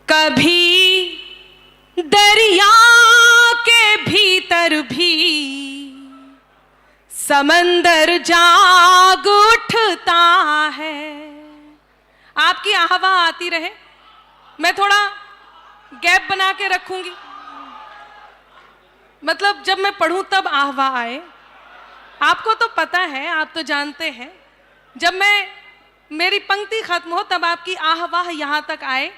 कभी दरिया के भीतर भी समंदर जाग उठता है। आपकी आहवा आती रहे, मैं थोड़ा गैप बना के रखूंगी, मतलब जब मैं पढ़ूं तब आहवा आए। आपको तो पता है, आप तो जानते हैं, जब मेरी पंक्ति खत्म हो तब आपकी आहवाह यहां तक आए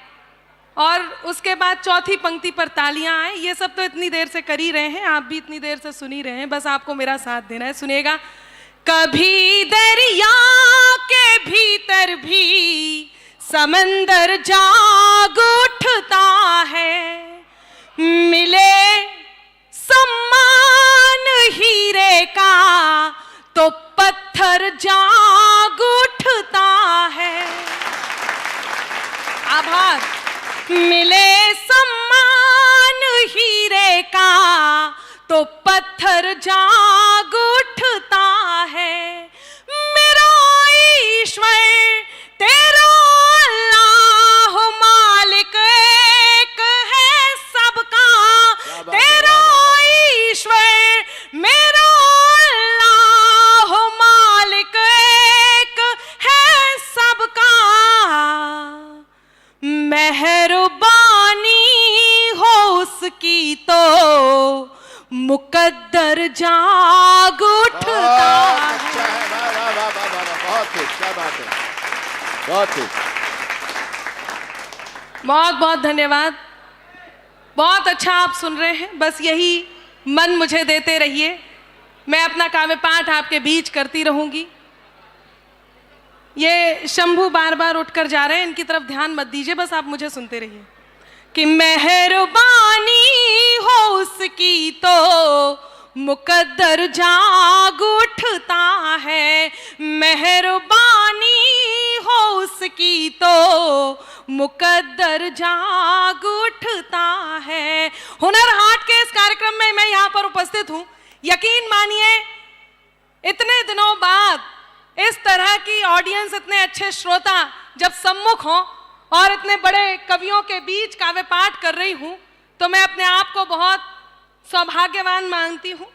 और उसके बाद चौथी पंक्ति पर तालियां आए। ये सब तो इतनी देर से कर ही रहे हैं, आप भी इतनी देर से सुन ही रहे हैं, बस आपको मेरा साथ देना है। सुनिएगा। कभी दरिया के भीतर भी समंदर जाग उठता है, मिले सम्मान हीरे का तो पत्थर जाग उठता है। आभार। मिले सम्मान हीरे का तो पत्थर जाग उठता है। मेरा ईश्वर तेरा अल्लाह मालिक एक है सबका, तेरा ईश्वर मेरा अल्लाह मालिक एक है सबका। मेहरबानी हो उसकी तो मुकद्दर जाग उठता है। बहुत बहुत धन्यवाद। बहुत अच्छा आप सुन रहे हैं, बस यही मन मुझे देते रहिए, मैं अपना काव्य पाठ आपके बीच करती रहूंगी। ये शंभू बार बार उठकर जा रहे हैं, इनकी तरफ ध्यान मत दीजिए, बस आप मुझे सुनते रहिए। कि मेहरबानी हो उसकी तो मुकद्दर जाग उठता है, मेहरबानी हो उसकी तो मुकद्दर जाग उठता है। हुनर हाट के इस कार्यक्रम में मैं यहाँ पर उपस्थित हूँ। यकीन मानिए, इतने दिनों बाद इस तरह की ऑडियंस, इतने अच्छे श्रोता जब सम्मुख हों और इतने बड़े कवियों के बीच काव्य पाठ कर रही हूँ, तो मैं अपने आप को बहुत सौभाग्यवान मानती हूँ।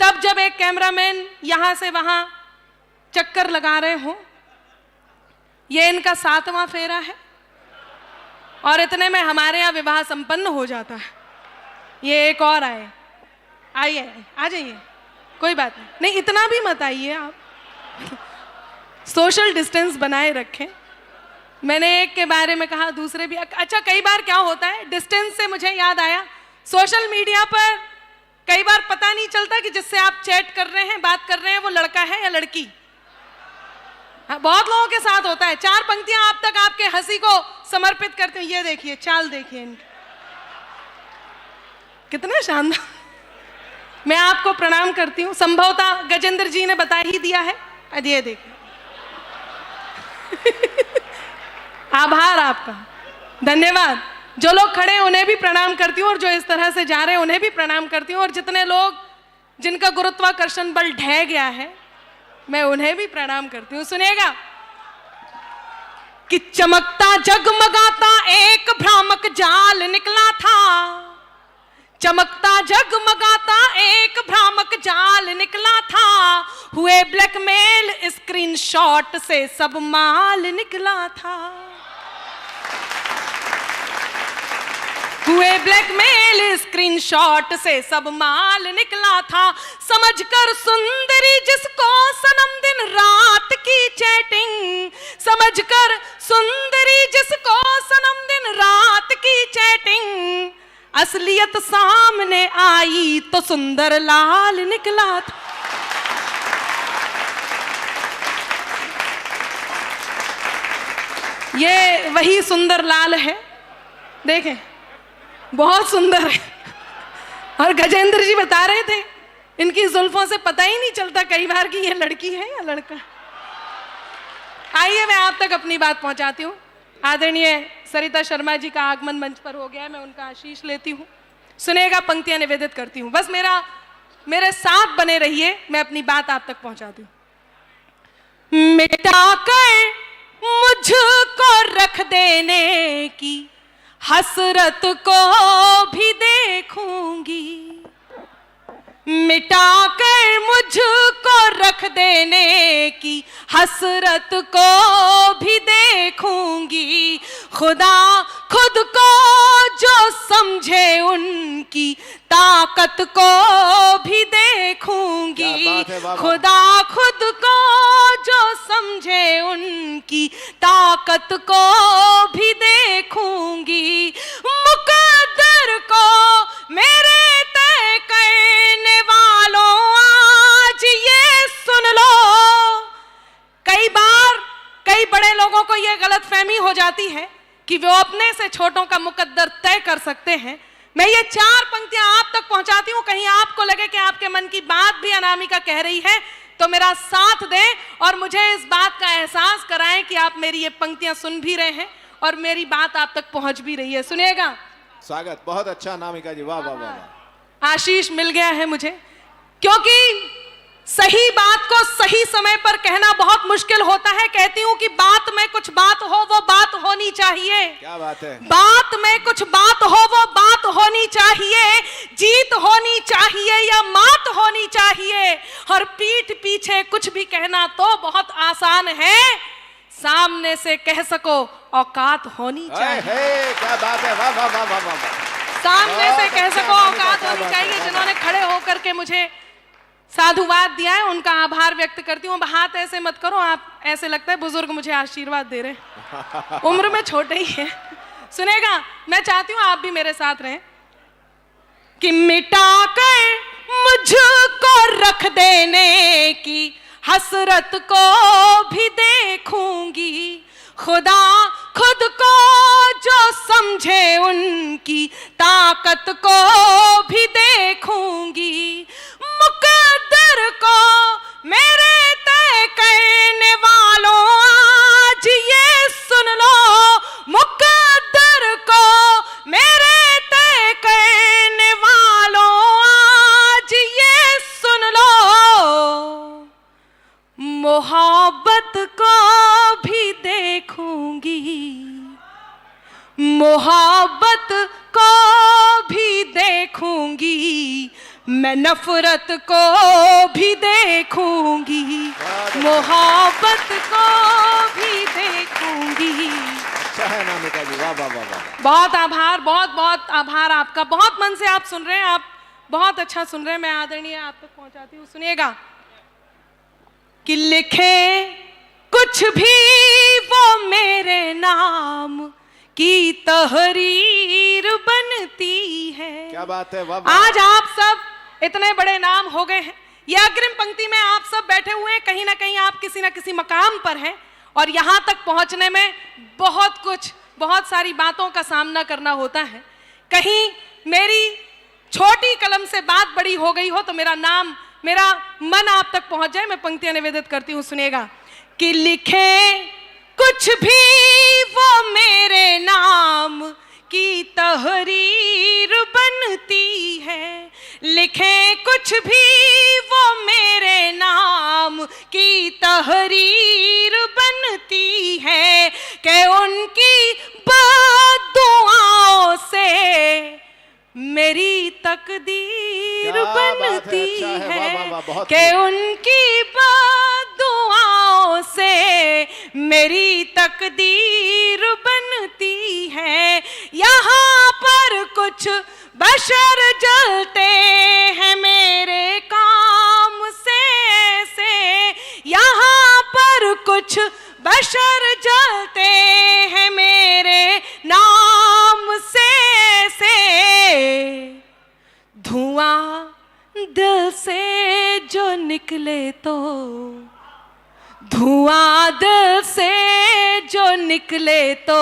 तब जब एक कैमरामैन यहाँ से वहाँ चक्कर लगा रहे हों, ये इनका 7वां फेरा है और इतने में हमारे यहाँ विवाह संपन्न हो जाता है। ये एक और आए, आइए, आ जाइए, कोई बात नहीं, इतना भी मत आइए आप, सोशल डिस्टेंस बनाए रखें। मैंने एक के बारे में कहा, दूसरे भी। अच्छा, कई बार क्या होता है, डिस्टेंस से मुझे याद आया, सोशल मीडिया पर कई बार पता नहीं चलता कि जिससे आप चैट कर रहे हैं, बात कर रहे हैं, वो लड़का है या लड़की। बहुत लोगों के साथ होता है। 4 पंक्तियां आप तक आपके हंसी को समर्पित करते हैं। ये देखिए, चाल देखिए इनकी, कितना शानदार। मैं आपको प्रणाम करती हूँ। संभवतः गजेंद्र जी ने बता ही दिया है। ये देखिए आभार आपका, धन्यवाद। जो लोग खड़े हैं उन्हें भी प्रणाम करती हूँ और जो इस तरह से जा रहे हैं उन्हें भी प्रणाम करती हूँ, और जितने लोग जिनका गुरुत्वाकर्षण बल ढह गया है मैं उन्हें भी प्रणाम करती हूँ। सुनिएगा। कि चमकता जगमगाता एक भ्रामक जाल निकला था, चमकता जगमगाता एक भ्रामक जाल निकला था, हुए ब्लैकमेल स्क्रीनशॉट से सब माल निकला था, हुए ब्लैकमेल स्क्रीनशॉट से सब माल निकला था। समझकर सुंदरी जिसको सनम दिन रात की चैटिंग, समझकर सुंदरी जिसको सनम दिन रात की चैटिंग, असलियत सामने आई तो सुंदर लाल निकला था। ये वही सुंदर लाल है, देखें, बहुत सुंदर है। और गजेंद्र जी बता रहे थे, इनकी जुल्फों से पता ही नहीं चलता कई बार कि ये लड़की है या लड़का। आइए मैं आप तक अपनी बात पहुंचाती हूँ। आदरणीय सरिता शर्मा जी का आगमन मंच पर हो गया है, मैं उनका आशीष लेती हूँ। सुनेगा, पंक्तियां निवेदित करती हूँ, बस मेरे साथ बने रहिए, मैं अपनी बात आप तक पहुंचाती हूँ। मिटाकर मुझको रख देने की हसरत को भी देखूंगी, मिटा कर मुझको रख देने की हसरत को भी देखूंगी। खुदा खुद को जो समझे उनकी ताकत को भी देखूंगी। खुदा खुद को जो समझे उनकी ताकत को भी देखूंगी। मुकद्दर को मेरे तय करने वालों आज ये सुन लो। कई बार कई बड़े लोगों को यह गलतफहमी हो जाती है कि वो अपने से छोटों का मुकद्दर तय कर सकते हैं। मैं ये 4 पंक्तियां आप तक पहुंचाती हूं, कहीं आपको लगे कि आपके मन की बात भी अनामिका कह रही है तो मेरा साथ दें और मुझे इस बात का एहसास कराएं कि आप मेरी ये पंक्तियां सुन भी रहे हैं और मेरी बात आप तक पहुंच भी रही है। सुनिएगा। स्वागत, बहुत अच्छा अनामिका जी, वाह वाह वाह। आशीष मिल गया है मुझे, क्योंकि सही बात को सही समय पर कहना बहुत मुश्किल होता है। कहती हूं कि बात में कुछ बात हो वो बात होनी चाहिए। क्या बात है। बात में कुछ बात हो वो बात होनी चाहिए। जीत होनी चाहिए या मात होनी चाहिए। और पीठ पीछे कुछ भी कहना तो बहुत आसान है, सामने से कह सको औकात होनी चाहिए। क्या बात है, वाह वाह वाह वाह वाह। सामने से कह सको औकात होनी चाहिए। जिन्होंने खड़े होकर के मुझे साधुवाद दिया है उनका आभार व्यक्त करती हूँ। हाथ ऐसे मत करो, आप ऐसे लगता है बुजुर्ग मुझे आशीर्वाद दे रहे। उम्र में छोटे ही है। सुनेगा, मैं चाहती हूँ आप भी मेरे साथ रहें कि मिटा कर मुझको रख देने की हसरत को भी देखूंगी। खुदा खुद को जो समझे उनकी ताकत को भी देखूंगी। मुकद्दर को मेरे तय करने वालों आज ये सुन लो। मुकद्दर को मेरे तय करने वालों आज ये सुन लो। मोहब्बत को भी देखूंगी, मोहब्बत को भी देखूंगी। मैं नफरत को भी देखूंगी, मोहब्बत को भी देखूंगी। अच्छा है अनामिका जी, वाह वाह वाह। बहुत आभार, बहुत बहुत आभार आपका। बहुत मन से आप सुन रहे हैं, आप बहुत अच्छा सुन रहे हैं। मैं आदरणीय आप तक पहुंचाती हूँ। सुनिएगा कि लिखे कुछ भी वो मेरे नाम की तहरीर बनती है। क्या बात है, वाह। आज आप सब इतने बड़े नाम हो गए हैं। ये अग्रिम पंक्ति में आप सब बैठे हुए हैं, कहीं ना कहीं आप किसी ना किसी मकाम पर हैं और यहां तक पहुंचने में बहुत सारी बातों का सामना करना होता है। कहीं मेरी छोटी कलम से बात बड़ी हो गई हो तो मेरा मन आप तक पहुंच जाए। मैं पंक्तियां निवेदित करती हूं, सुनिएगा कि लिखे कुछ भी वो मेरे नाम की तहरीर बनती है। लिखे कुछ भी वो मेरे नाम की तहरीर बनती है कि उनकी बद्दुआओं से मेरी तकदीर बनती है। कि उनकी बद्दुआओं से मेरी तकदीर बनती है। यहाँ पर कुछ बशर जलते हैं मेरे काम से। यहाँ पर कुछ बशर जलते हैं मेरे नाम से। धुआं दिल से जो निकले तो, धुआं दिल से जो निकले तो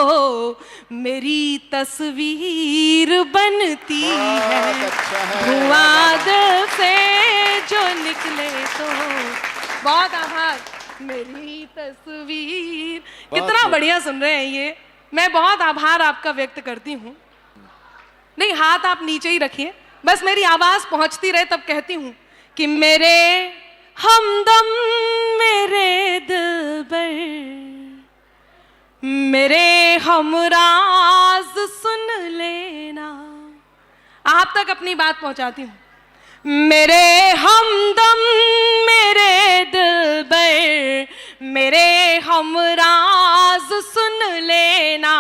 मेरी तस्वीर बनती है। धुआं दिल से जो निकले तो, बहुत आभार, मेरी तस्वीर। कितना बढ़िया सुन रहे हैं ये। मैं बहुत आभार आपका व्यक्त करती हूँ। नहीं, हाथ आप नीचे ही रखिए, बस मेरी आवाज पहुंचती रहे तब कहती हूँ कि मेरे हमदम मेरे दिलबर, मेरे हमराज सुन लेना। आप तक अपनी बात पहुंचाती हूँ। मेरे हमदम, मेरे दिलबर, मेरे हमराज सुन लेना।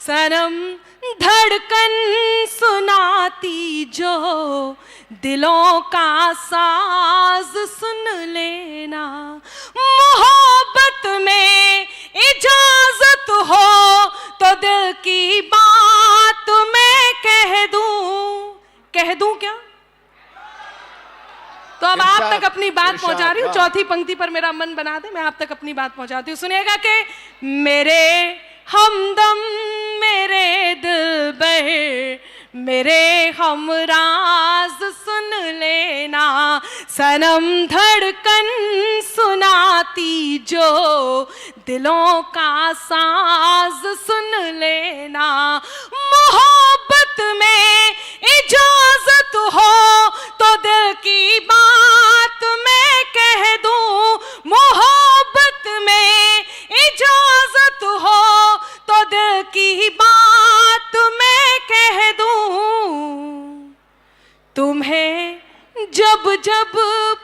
सनम धड़कन सुनाती जो दिलों का साज सुन लेना। मोहब्बत में इजाजत हो तो दिल की बात मैं कह दूं क्या? तो अब आप तक अपनी बात पहुंचा रही हूँ। चौथी पंक्ति पर मेरा मन बना दे, मैं आप तक अपनी बात पहुंचाती हूँ। सुनिएगा कि मेरे हमदम, मेरे दिलबर, मेरे हमराज सुन लेना। सनम धड़कन सुनाती जो दिलों का साज सुन लेना। मोहब्बत में इजाजत हो तो दिल की बात मैं कह दूं। मोहब्बत में इजाजत हो तो दिल की बात मैं कह दूं। तुम्हें जब जब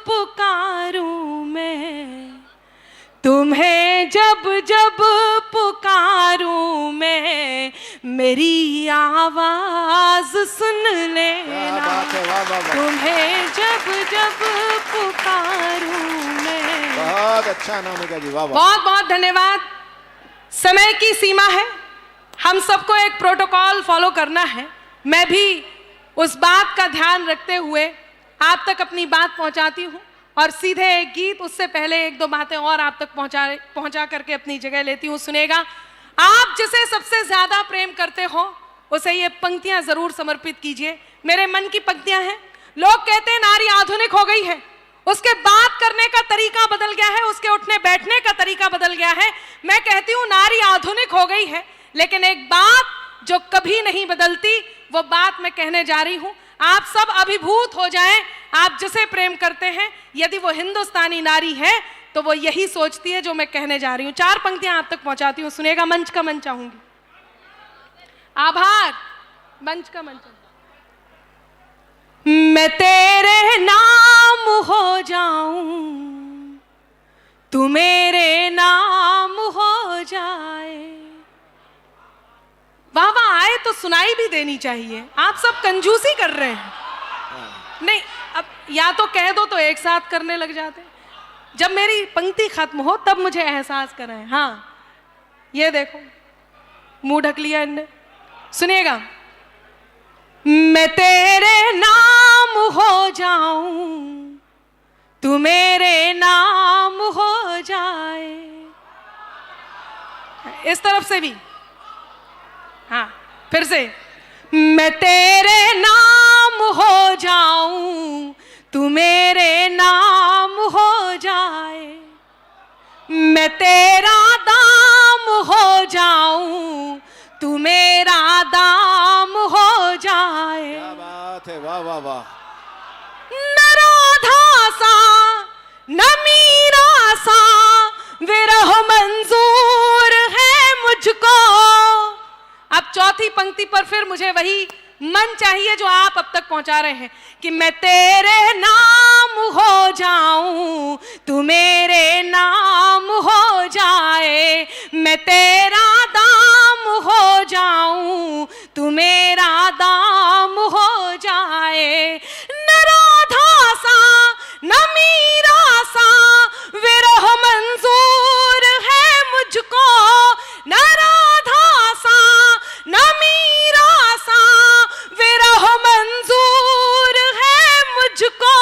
पुकारूं मैं, तुम्हें जब जब पुकारूं मैं, मेरी आवाज सुन लेना। तुम्हें जब जब पुकारूं मैं। बहुत अच्छा अनामिका जी, वाह वाह। बहुत बहुत धन्यवाद। समय की सीमा है, हम सबको एक प्रोटोकॉल फॉलो करना है। मैं भी उस बात का ध्यान रखते हुए आप तक अपनी बात पहुंचाती हूँ और सीधे एक गीत, उससे पहले एक दो बातें और आप तक पहुंचा करके अपनी जगह लेती हूँ। सुनेगा, आप जिसे सबसे ज्यादा प्रेम करते हो उसे ये पंक्तियां जरूर समर्पित कीजिए। मेरे मन की पंक्तियां हैं। लोग कहते हैं नारी आधुनिक हो गई है, उसके बात करने का तरीका बदल गया है, उसके उठने बैठने का तरीका बदल गया है। मैं कहती हूँ नारी आधुनिक हो गई है, लेकिन एक बात जो कभी नहीं बदलती, वो बात मैं कहने जा रही हूँ। आप सब अभिभूत हो जाएं, आप जिसे प्रेम करते हैं, यदि वो हिंदुस्तानी नारी है तो वो यही सोचती है जो मैं कहने जा रही हूँ। चार पंक्तियां आप तक पहुंचाती हूँ। सुनेगा, मंच का मंच चाहूंगी। आभार। मंच का मंच। मैं तेरे नाम हो जाऊं, तू मेरे नाम हो जाए। वाह वाह आए तो सुनाई भी देनी चाहिए। आप सब कंजूसी कर रहे हैं। नहीं, अब या तो कह दो तो एक साथ करने लग जाते। जब मेरी पंक्ति खत्म हो तब मुझे एहसास कराएं। हाँ, ये देखो मुंह ढक लिया इनने। सुनिएगा, मैं तेरे नाम हो जाऊं, तू मेरे नाम हो जाए। इस तरफ से भी। हाँ, फिर से। मैं तेरे नाम हो जाऊं, तू मेरे नाम हो जाए। मैं तेरा दाम हो जाऊं, तू मेरा दाम हो जाए। क्या बात है, वाह वाह वाह। न राधा सा न मीरा सा विरह मंजूर है मुझको। अब चौथी पंक्ति पर फिर मुझे वही मन चाहिए जो आप अब तक पहुंचा रहे हैं कि मैं तेरे नाम हो जाऊं, तू मेरे नाम हो जाए। मैं तेरा दाम हो जाऊं, तू मेरा दाम हो जाए। न राधा सा न मीरा सा विरह मंजूर है मुझको। न राधा सा न मीरा सा विरह मंजूर है मुझको।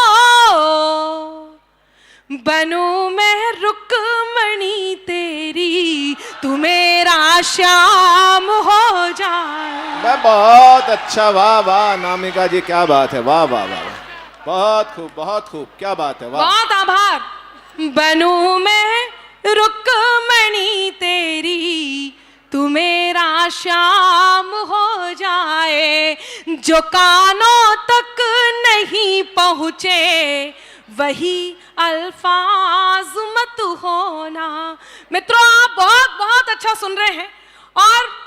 बनूं मैं रुक्मणी तेरी, तू मेरा श्याम हो जाए। बहुत अच्छा, वाह वाह अनामिका जी, क्या बात है, वाह वाह वाह। बहुत खूब, बहुत खूब, क्या बात है, वाह। बहुत आभार। बनूं मैं रुक्मणी तेरी, तू मेरा श्याम हो जाए। जो कानों तक नहीं पहुँचे वही अल्फाज मत होना। मित्रों, आप बहुत बहुत अच्छा सुन रहे हैं और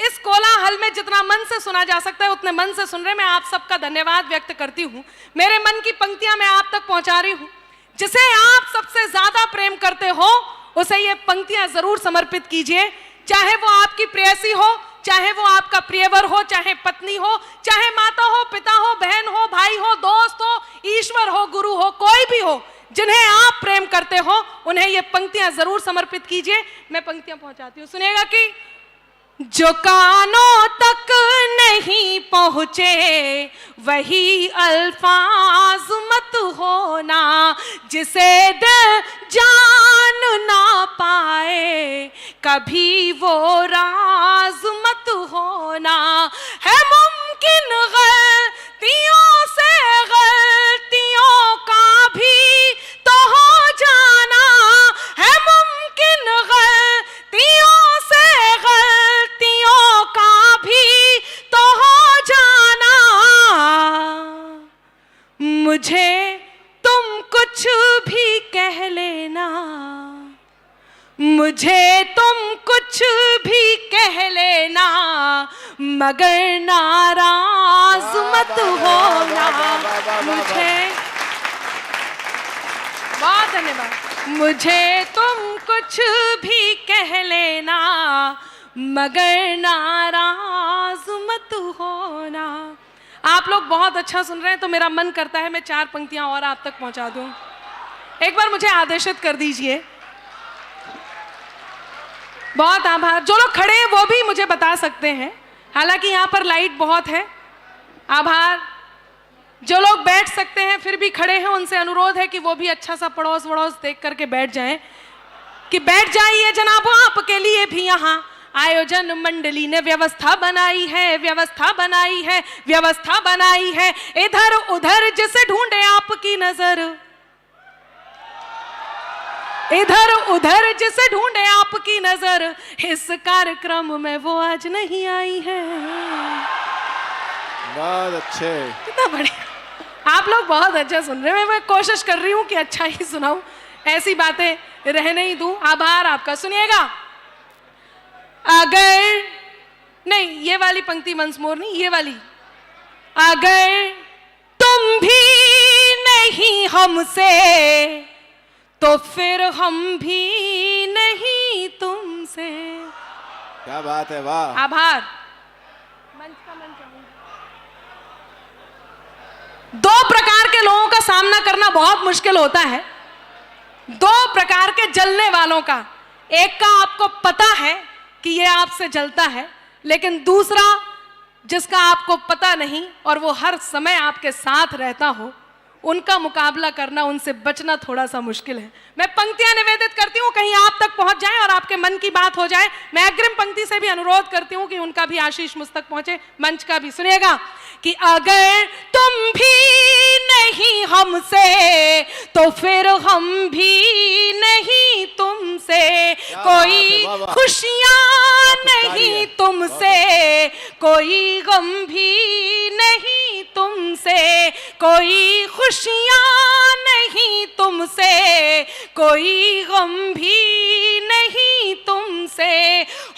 इस कोलाहल में जितना मन से सुना जा सकता है उतने मन से सुन रहे हैं। मैं आप सबका धन्यवाद व्यक्त करती हूँ। मेरे मन की पंक्तियां मैं आप तक पहुंचा रही हूँ। जिसे आप सबसे ज्यादा प्रेम करते हो उसे ये पंक्तियां जरूर समर्पित कीजिए, चाहे वो आपकी प्रेयसी हो, चाहे वो आपका प्रियवर हो, चाहे पत्नी हो, चाहे माता हो, पिता हो, बहन हो, भाई हो, दोस्त हो, ईश्वर हो, गुरु हो, कोई भी हो, जिन्हें आप प्रेम करते हो उन्हें ये पंक्तियां जरूर समर्पित कीजिए। मैं पंक्तियां पहुंचाती हूँ, सुनिएगा कि जो कानों तक नहीं पहुंचे वही अल्फाज मत होना, जिसे दिल जान ना पाए कभी वो राज मत होना। है मुमकिन गलतियों से गलतियों का भी तो हो जाना, है मुमकिन गलतियों से गलतियों का भी तो हो जाना। मुझे तुम कुछ भी कह लेना, मुझे तुम कुछ भी कह लेना, मगर नाराज मत होना। मुझे बहुत धन्यवाद। मुझे तुम कुछ भी कह लेना, मगर नाराज मत होना। आप लोग बहुत अच्छा सुन रहे हैं तो मेरा मन करता है मैं 4 पंक्तियां और आप तक पहुंचा दूं। एक बार मुझे आदेशित कर दीजिए। बहुत आभार। जो लोग खड़े हैं वो भी मुझे बता सकते हैं, हालांकि यहाँ पर लाइट बहुत है। आभार। जो लोग बैठ सकते हैं फिर भी खड़े हैं उनसे अनुरोध है कि वो भी अच्छा सा पड़ोस वड़ोस देख करके बैठ जाएं, कि बैठ जाइए जनाब, आपके लिए भी यहाँ आयोजन मंडली ने व्यवस्था बनाई है, व्यवस्था बनाई है, व्यवस्था बनाई है। इधर उधर जिसे ढूंढे आपकी नजर, इधर उधर जिसे ढूंढे आपकी नजर, इस कार्यक्रम में वो आज नहीं आई है। बहुत अच्छे, कितना बढ़िया। आप लोग बहुत अच्छा सुन रहे हैं। मैं कोशिश कर रही हूँ कि अच्छा ही सुनाऊं, ऐसी बातें रहने ही दूं। आभार आपका। सुनिएगा, अगर नहीं, ये वाली पंक्ति वंस मोर नहीं, ये वाली। अगर तुम भी नहीं हमसे तो फिर हम भी नहीं तुमसे। क्या बात है, वाह। आभार। मंच का मंच। 2 प्रकार के लोगों का सामना करना बहुत मुश्किल होता है। 2 प्रकार के जलने वालों का, एक का आपको पता है कि ये आपसे जलता है, लेकिन दूसरा जिसका आपको पता नहीं और वो हर समय आपके साथ रहता हो, उनका मुकाबला करना, उनसे बचना थोड़ा सा मुश्किल है। मैं पंक्तियां निवेदित करती हूँ कहीं आप तक पहुंच जाए और आपके मन की बात हो जाए। मैं अग्रिम पंक्ति से भी अनुरोध करती हूँ कि उनका भी आशीष मुझ तक पहुंचे, मंच का भी। सुनिएगा कि अगर तुम भी नहीं हमसे तो फिर हम भी नहीं तुमसे, कोई खुशियां नहीं तुमसे, कोई गम भी नहीं तुमसे, कोई खुशियां नहीं तुमसे, कोई गम भी नहीं तुमसे।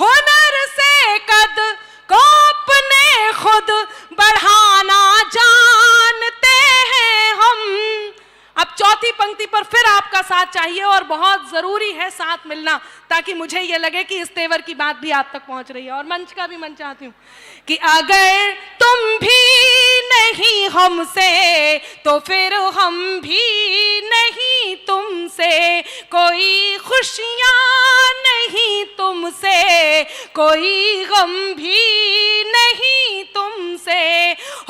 हुनर से कद को अपने खुद बढ़ाना जानते हैं हम। अब चौथी पंक्ति पर फिर आपका साथ चाहिए और बहुत जरूरी है साथ मिलना, ताकि मुझे यह लगे कि इस तेवर की बात भी आप तक पहुंच रही है। और मंच का भी मन चाहती हूं कि अगर तुम भी नहीं हमसे तो फिर हम भी नहीं तुमसे, कोई खुशियां नहीं तुमसे, कोई गम भी नहीं तुमसे।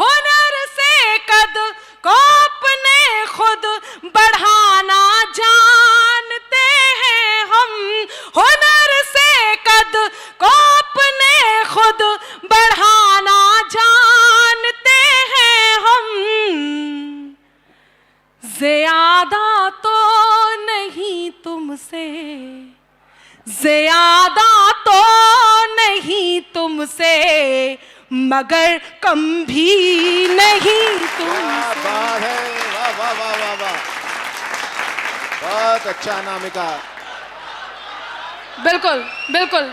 हुनर से कद को अपने खुद बढ़ाना जानते हैं हम। हुनर से कद को अपने खुद बढ़ाना जानते हैं हम। ज्यादा तो नहीं तुमसे, ज्यादा तो नहीं तुमसे, मगर कम भी नहीं तुमसे। क्या बात है, वाह वाह वाह वाह वाह। बहुत अच्छा अनामिका। बिल्कुल बिल्कुल,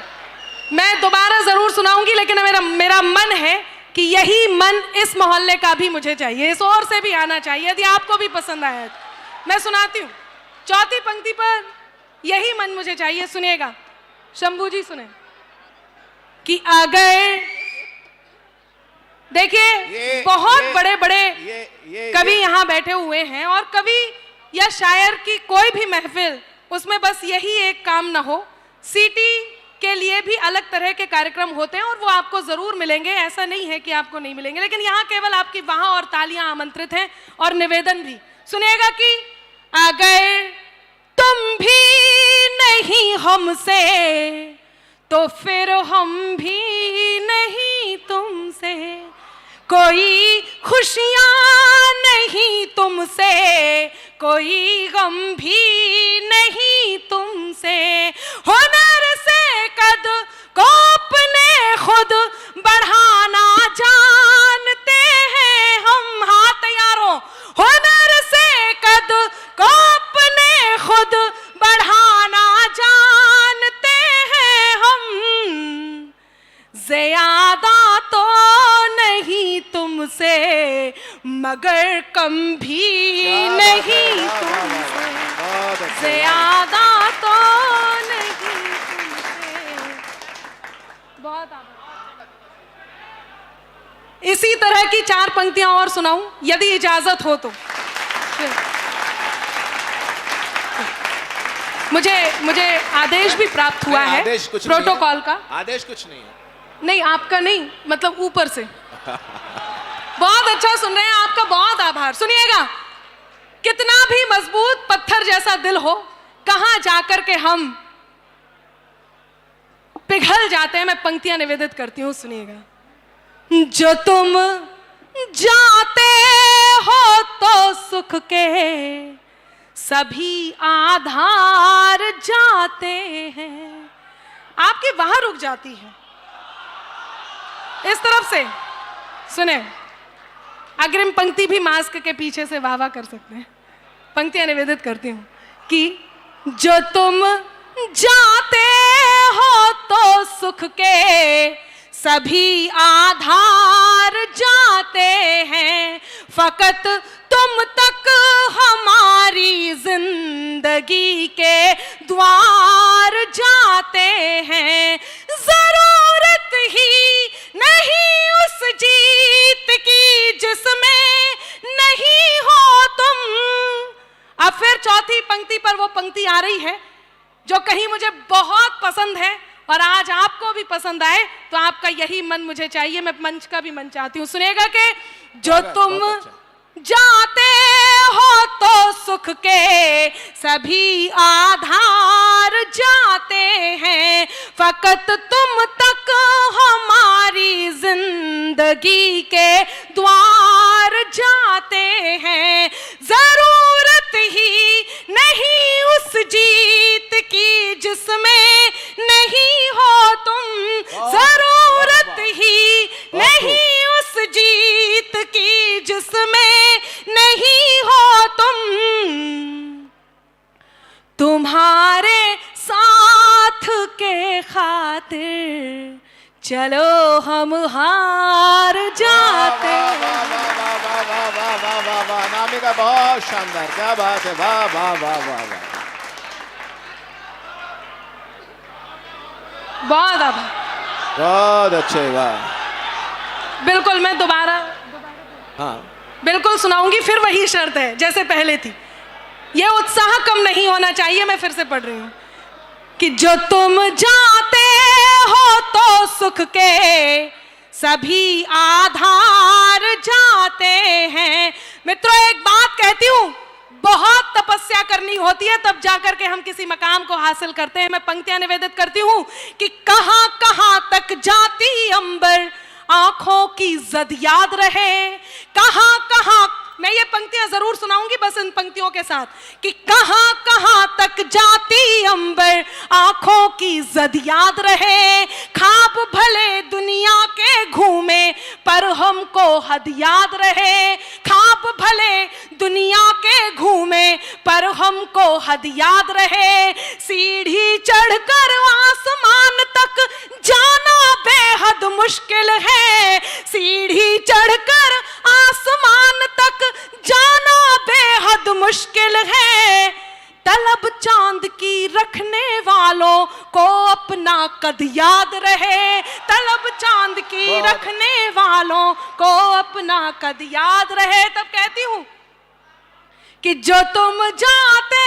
मैं दोबारा जरूर सुनाऊंगी, लेकिन मेरा मन है कि यही मन इस मोहल्ले का भी मुझे चाहिए, इस ओर से भी आना चाहिए। यदि आपको भी पसंद आया तो मैं सुनाती हूँ। चौथी पंक्ति पर यही मन मुझे चाहिए, सुनिएगा। शंभू जी सुने कि अगर, देखिए बहुत बड़े बड़े कवि यहाँ बैठे हुए हैं, और कवि या शायर की कोई भी महफिल, उसमें बस यही एक काम ना हो। सीटी के लिए भी अलग तरह के कार्यक्रम होते हैं और वो आपको जरूर मिलेंगे, ऐसा नहीं है कि आपको नहीं मिलेंगे, लेकिन यहाँ केवल आपकी वाह और तालियां आमंत्रित हैं। और निवेदन भी सुनिएगा कि अगर तुम भी नहीं हमसे तो फिर हम भी नहीं तुमसे, कोई खुशियां नहीं तुमसे, कोई गम भी नहीं तुमसे, हुनर से कद को अपने खुद बढ़ाना जानते हैं हम। हाँ तैयारों, हुनर से कद को अपने खुद बढ़ाना जानते हैं हम, ज्यादा तो नहीं तुमसे मगर कम भी नहीं तुमसे, ज्यादा तो नहीं तुमसे। बहुत आभार। इसी तरह की 4 पंक्तियां और सुनाऊं यदि इजाजत हो तो। मुझे आदेश भी प्राप्त हुआ है प्रोटोकॉल का। आदेश कुछ नहीं है। नहीं आपका नहीं, मतलब ऊपर से। बहुत अच्छा सुन रहे हैं, आपका बहुत आभार। सुनिएगा, कितना भी मजबूत पत्थर जैसा दिल हो, कहां जाकर के हम पिघल जाते हैं। मैं पंक्तियां निवेदित करती हूं, सुनिएगा। जो तुम जाते हो तो सुख के सभी आधार जाते हैं। आपकी वाह रुक जाती है इस तरफ से। सुने, अग्रिम पंक्ति भी मास्क के पीछे से वाह वाह कर सकते हैं। पंक्तियां निवेदित करती हूं कि जो तुम जाते हो तो सुख के सभी आधार जाते हैं, फकत तुम तक हमारी जिंदगी के द्वार जाते हैं। जरूरत ही नहीं उस जीत की जिसमें नहीं हो तुम। अब फिर चौथी पंक्ति पर वो पंक्ति आ रही है जो कहीं मुझे बहुत पसंद है, और आज आपको भी पसंद आए तो आपका यही मन मुझे चाहिए। मैं मंच का भी मन चाहती हूं, सुनेगा कि जो तुम जाते हो तो सुख के सभी आधार जाते हैं, फकत तुम तक हमारी जिंदगी के द्वार जाते हैं। जरूरत ही नहीं उस जीत की जिसमें नहीं हो तुम, जरूरत ही नहीं उस जीत की जिसमें नहीं हो तुम। तुम्हारे साथ के खातिर चलो हम हार जाते। अनामिका बहुत शानदार, क्या बात है, वाह वाह वाह वाह वाह। बहुत आभार, बहुत अच्छे, वाह। बिल्कुल, मैं दोबारा हाँ बिल्कुल सुनाऊंगी, फिर वही शर्त है जैसे पहले थी। ये उत्साह कम नहीं होना चाहिए। मैं फिर से पढ़ रही हूं कि जो तुम जाते हो तो सुख के सभी आधार जाते हैं। मित्रों, एक बात कहती हूं, बहुत तपस्या करनी होती है तब जाकर के हम किसी मकाम को हासिल करते हैं। मैं पंक्तियां निवेदित करती हूं कि कहां कहां तक जाती अंबर आंखों की जद याद रहे, कहां कहां, मैं ये पंक्तियां जरूर सुनाऊंगी बस इन पंक्तियों के साथ, कि कहां कहां तक जाती अंबर आंखों की जद याद रहे, खाब भले दुनिया के घूमे पर हमको हद याद रहे, खाब ख्वाब भले दुनिया के घूमे पर हमको हद याद रहे। सीढ़ी चढ़कर आसमान तक जाना बेहद मुश्किल है। सीढ़ी चढ़कर आसमान तक जाना बेहद मुश्किल है। तलब चांद की रखने वालों को अपना कद याद रहे। तलब चांद की रखने वालों को अपना कद याद रहे। तब कहती हूं कि जो तुम जाते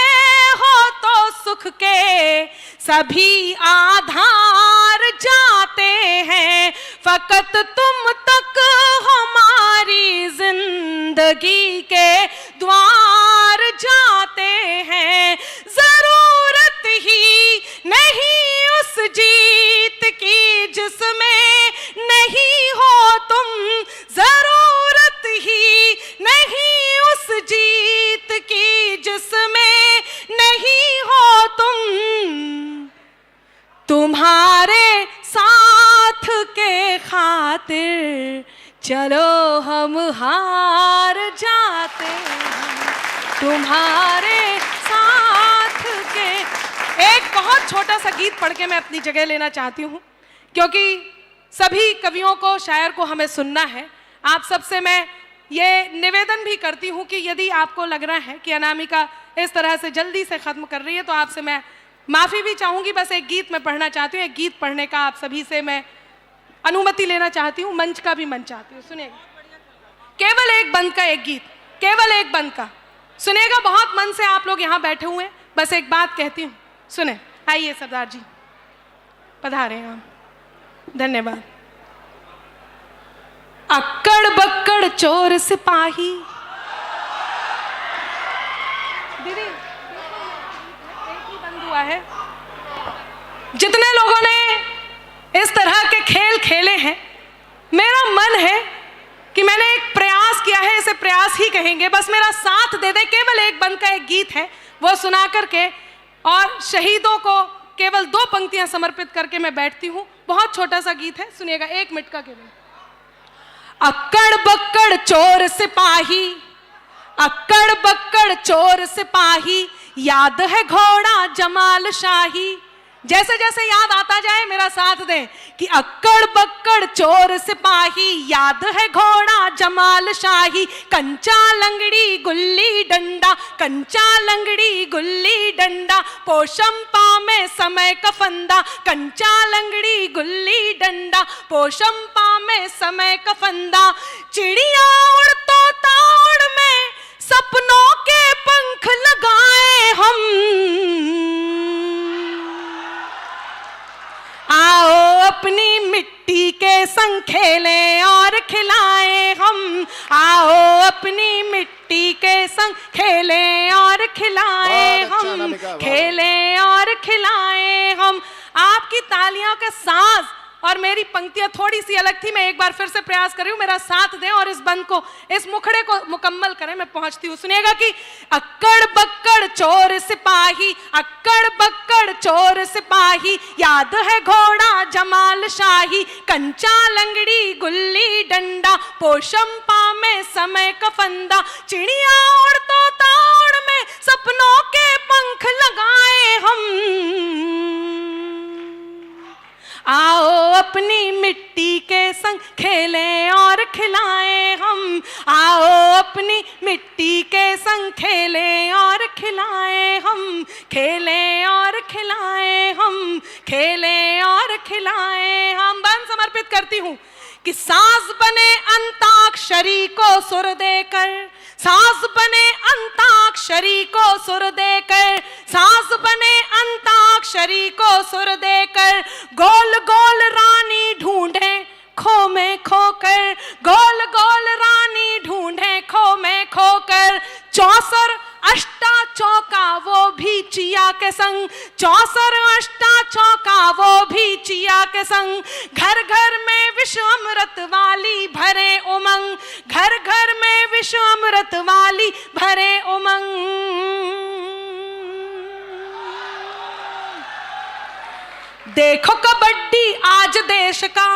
हो तो सुख के सभी आधार जाते हैं। फकत तुम तक हमारी जिंदगी के द्वार जाते हैं। जरूरत ही नहीं उस जीत की जिसमें नहीं हो तुम। जरूरत ही नहीं उस जीत की जिसमें नहीं हो तुम। तुम्हारे साथ के खातिर चलो हम हार जाते हैं। तुम्हारे साथ के एक बहुत छोटा सा गीत पढ़ के मैं अपनी जगह लेना चाहती हूँ, क्योंकि सभी कवियों को, शायर को हमें सुनना है। आप सबसे मैं ये निवेदन भी करती हूँ कि यदि आपको लग रहा है कि अनामिका इस तरह से जल्दी से ख़त्म कर रही है तो आपसे मैं माफ़ी भी चाहूँगी। बस एक गीत मैं पढ़ना चाहती हूँ। एक गीत पढ़ने का आप सभी से मैं अनुमति लेना चाहती हूँ, मंच का भी मन चाहती हूँ। सुनिएगा, केवल एक बंद का एक गीत, केवल एक बंद का सुनेगा। बहुत मन से आप लोग यहाँ बैठे हुए हैं। बस एक बात कहती हूँ, सुने। आइए सरदार जी पधारे हैं आप। धन्यवाद। अक्कड़ बक्कड़ चोर सिपाही। दीदी एक ही बंद हुआ है। जितने लोगों ने इस तरह के खेल खेले हैं, मेरा मन है कि मैंने एक प्रयास किया है, इसे प्रयास ही कहेंगे। बस मेरा साथ दे दे। केवल एक बंद का एक गीत है, वो सुना करके और शहीदों को केवल 2 पंक्तियां समर्पित करके मैं बैठती हूँ। बहुत छोटा सा गीत है, सुनिएगा, 1 मिनट का केवल। अक्कड़ बक्कड़ चोर सिपाही, अक्कड़ बक्कड़ चोर सिपाही, याद है घोड़ा जमाल शाही। जैसे जैसे याद आता जाए मेरा साथ दें कि अक्कड़ बक्कड़ चोर सिपाही, याद है घोड़ा जमाल शाही। कंचा लंगड़ी गुल्ली डंडा, कंचा लंगड़ी गुल्ली डंडा, पोशंपा में समय का फंदा। कंचा लंगड़ी गुल्ली डंडा, पोशंपा में समय का फंदा। चिड़िया उड़ तोता उड़ में सपनों के पंख लगाए हम। आओ अपनी मिट्टी के संग खेलें और खिलाएं हम। आओ अपनी मिट्टी के संग खेलें और खिलाएं हम। खेलें और खिलाएं हम। आपकी तालियों के साज और मेरी पंक्तियां थोड़ी सी अलग थी। मैं एक बार फिर से प्रयास कर रही हूँ, मेरा साथ दें और इस बंद को, इस मुखड़े को मुकम्मल करें। मैं पहुंचती हूँ, सुनिएगा कि अक्कड़ बक्कड़ चोर सिपाही, अक्कड़ बक्कड़ चोर सिपाही, याद है घोड़ा जमाल शाही। कंचा लंगड़ी गुल्ली डंडा, पोशंपा में समय का फंदा। चिड़िया उड़ तोता उड़ में सपनों के पंख लगाए हम। आओ अपनी मिट्टी के संग खेलें और खिलाएं हम। आओ अपनी मिट्टी के संग खेलें और खिलाएं हम। खेलें और खिलाएं हम। खेलें और खिलाएं हम। बंद समर्पित करती हूँ कि साज बने अंताक्षरी को सुर देकर, साज बने अंताक्षरी को सुर देकर, साज बने अंताक्षरी को सुर देकर। गोल गोल रानी ढूंढे खो में खोकर, गोल गोल रानी ढूंढे खो में खोकर। 64 अष्टा चौका वो भी चिया के संग, 64 अष्टा चौका वो भी चिया के संग। घर घर में विश्व अमृत वाली भरे उमंग, घर घर में विश्व अमृत वाली भरे उमंग। देखो कबड्डी आज देश का,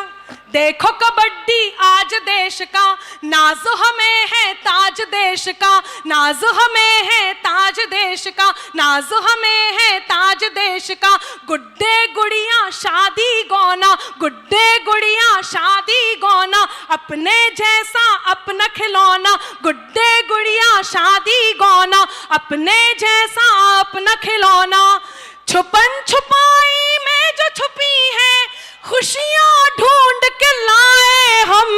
देखो कबड्डी आज देश का, नाज हमें है ताज देश का, नाज हमें है ताज देश का, नाज हमें है ताज देश का। गुड्डे गुड़िया शादी गौना, गुड्डे गुड़िया शादी गौना, अपने जैसा अपना खिलौना, गुड्डे गुड़िया शादी गौना, अपने जैसा अपना खिलौना। छुपन छुपाई में जो छुपी है खुशियां ढूंढ के लाए हम,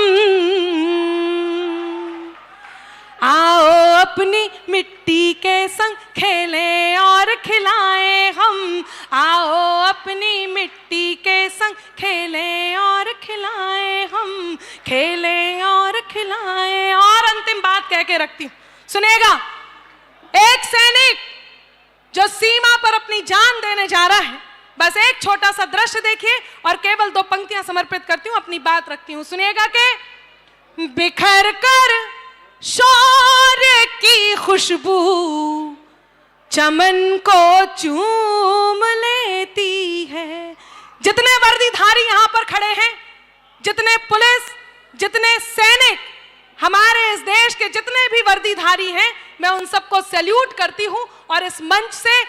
आओ अपनी मिट्टी के संग खेलें और खिलाएं हम, आओ अपनी मिट्टी के संग खेलें और खिलाएं हम, खेलें और खिलाएं। और अंतिम बात कह के रखती हूं, सुनेगा। एक सैनिक जो सीमा पर अपनी जान देने जा रहा है, बस एक छोटा सा दृश्य देखिए और केवल 2 पंक्तियां समर्पित करती हूं, अपनी बात रखती हूं। सुनिएगा कि बिखर कर शौर्य की खुशबू चमन को चूम लेती है। जितने वर्दीधारी यहां पर खड़े हैं, जितने पुलिस, जितने सैनिक, हमारे इस देश के जितने भी वर्दीधारी हैं, मैं उन सबको सैल्यूट करती हूं। और इस मंच से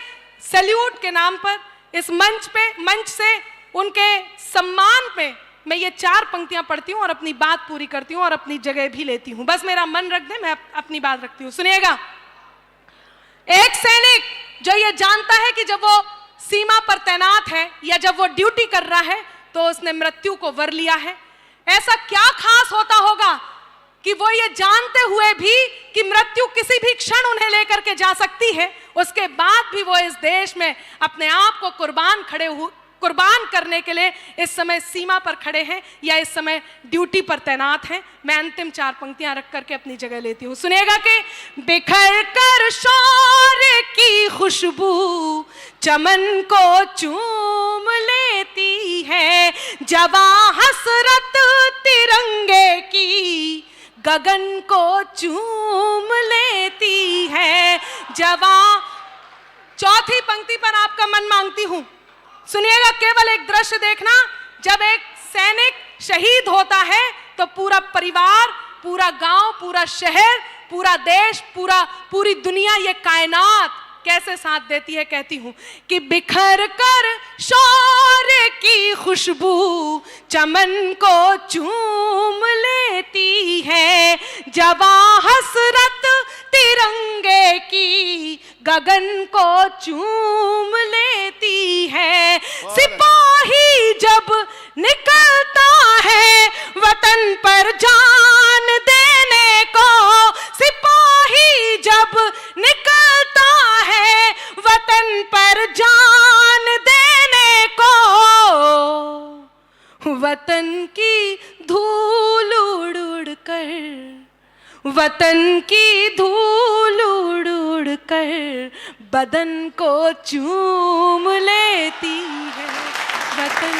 सैल्यूट के नाम पर, इस मंच से उनके सम्मान पे मैं ये 4 पंक्तियां पढ़ती हूं और अपनी बात पूरी करती हूं और अपनी जगह भी लेती हूं। बस मेरा मन रख दे, मैं अपनी बात रखती हूं। सुनिएगा। एक सैनिक जो ये जानता है कि जब वो सीमा पर तैनात है या जब वो ड्यूटी कर रहा है तो उसने मृत्यु को वर लिया है। ऐसा क्या खास होता होगा कि वो ये जानते हुए भी कि मृत्यु किसी भी क्षण उन्हें लेकर के जा सकती है, उसके बाद भी वो इस देश में अपने आप को कुर्बान करने के लिए इस समय सीमा पर खड़े हैं या इस समय ड्यूटी पर तैनात हैं। मैं अंतिम 4 पंक्तियां रख करके अपनी जगह लेती हूं। सुनिएगा कि बिखर कर शौर्य की खुशबू चमन को चूम लेती है, जवां हसरत तिरंगे की गगन को चूम लेती है, जवां। चौथी पंक्ति पर आपका मन मांगती हूं, सुनिएगा। केवल एक दृश्य देखना, जब एक सैनिक शहीद होता है तो पूरा परिवार, पूरा गांव, पूरा शहर, पूरा देश, पूरी दुनिया, ये कायनात कैसे साथ देती है। कहती हूं कि बिखर कर शौर्य की खुशबू चमन को चूम लेती है, जवां हसरत तिरंगे की गगन को चूम लेती है। सिपाही जब निकलता है वतन पर जान देने को, सिपाही जब निकलता है वतन पर जान देने को, वतन की धूल उड़ उड़ कर, वतन की धूल उड़ उड़ कर बदन को चूम लेती है, वतन